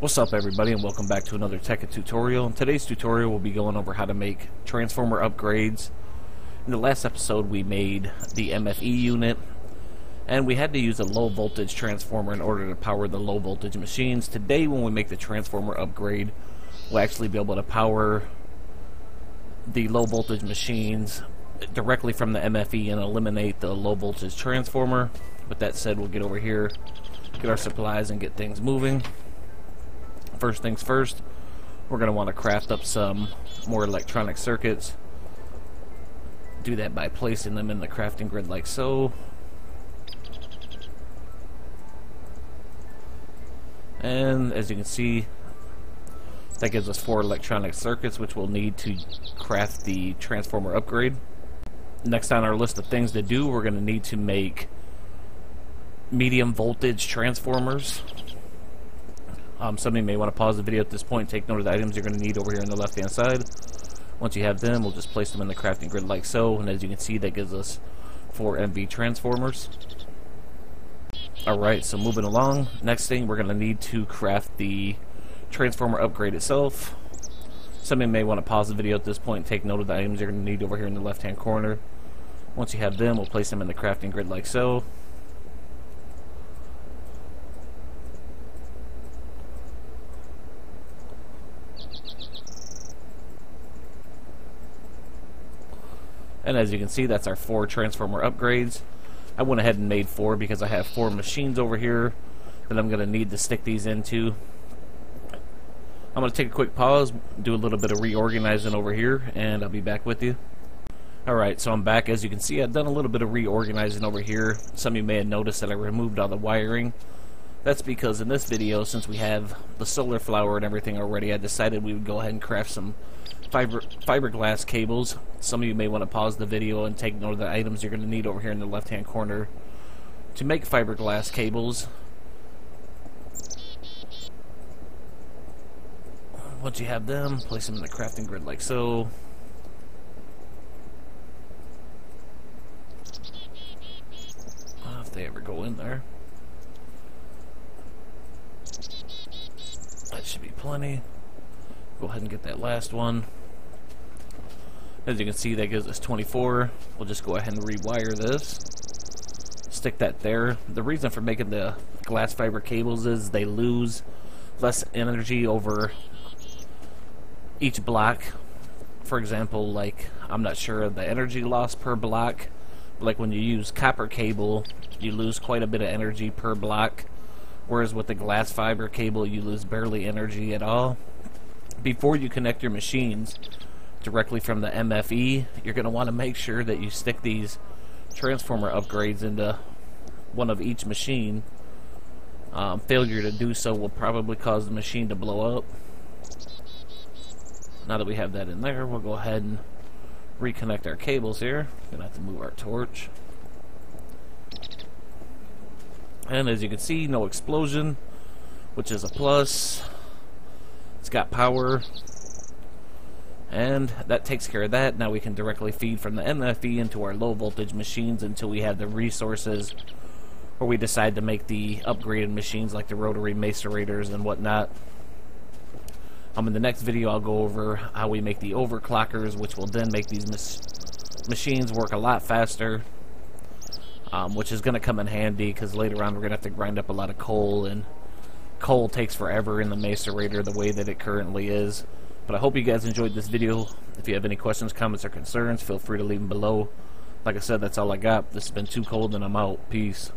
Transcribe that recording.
What's up everybody, and welcome back to another Tekkit tutorial. In today's tutorial we'll be going over how to make transformer upgrades. In the last episode we made the MFE unit, and we had to use a low voltage transformer in order to power the low voltage machines. Today when we make the transformer upgrade, we'll actually be able to power the low voltage machines directly from the MFE and eliminate the low voltage transformer. With that said, we'll get over here, get our supplies, and get things moving. First things first, we're going to want to craft up some more electronic circuits. Do that by placing them in the crafting grid like so. And as you can see, that gives us 4 electronic circuits, which we'll need to craft the transformer upgrade. Next on our list of things to do, we're going to need to make medium voltage transformers. Some of you may want to pause the video at this point and take note of the items you're going to need over here on the left hand side. Once you have them, we'll just place them in the crafting grid like so, and as you can see, that gives us 4 MV transformers. Alright, so moving along, next thing we're going to need to craft the transformer upgrade itself. Some of you may want to pause the video at this point and take note of the items you're going to need over here in the left hand corner. Once you have them, we'll place them in the crafting grid like so. And as you can see, that's our 4 transformer upgrades. I went ahead and made 4 because I have 4 machines over here that I'm going to need to stick these into. I'm going to take a quick pause, do a little bit of reorganizing over here, and I'll be back with you. Alright, so I'm back. As you can see, I've done a little bit of reorganizing over here. Some of you may have noticed that I removed all the wiring. That's because in this video, since we have the solar flower and everything already, I decided we would go ahead and craft some fiberglass cables. Some of you may want to pause the video and take note of the items you're going to need over here in the left hand corner to make fiberglass cables. Once you have them, place them in the crafting grid like so. If they ever go in there. That should be plenty. Go ahead and get that last one. As you can see, that gives us 24. We'll just go ahead and rewire this. Stick that there. The reason for making the glass fiber cables is they lose less energy over each block. For example, like, I'm not sure of the energy loss per block, but like when you use copper cable, you lose quite a bit of energy per block, whereas with the glass fiber cable, you lose barely energy at all. Before you connect your machines directly from the MFE, you're going to want to make sure that you stick these transformer upgrades into one of each machine. Failure to do so will probably cause the machine to blow up. Now that we have that in there, we'll go ahead and reconnect our cables here. Gonna have to move our torch. And as you can see, no explosion, which is a plus. It's got power, and that takes care of that. Now we can directly feed from the MFE into our low voltage machines until we have the resources, or we decide to make the upgraded machines like the rotary macerators and whatnot. In the next video I'll go over how we make the overclockers, which will then make these machines work a lot faster, which is going to come in handy because later on we're going to have to grind up a lot of coal, and coal takes forever in the macerator the way that it currently is. But I hope you guys enjoyed this video. If you have any questions, comments, or concerns, feel free to leave them below. Like I said, that's all I got. This has been Too Cold, and I'm out. Peace.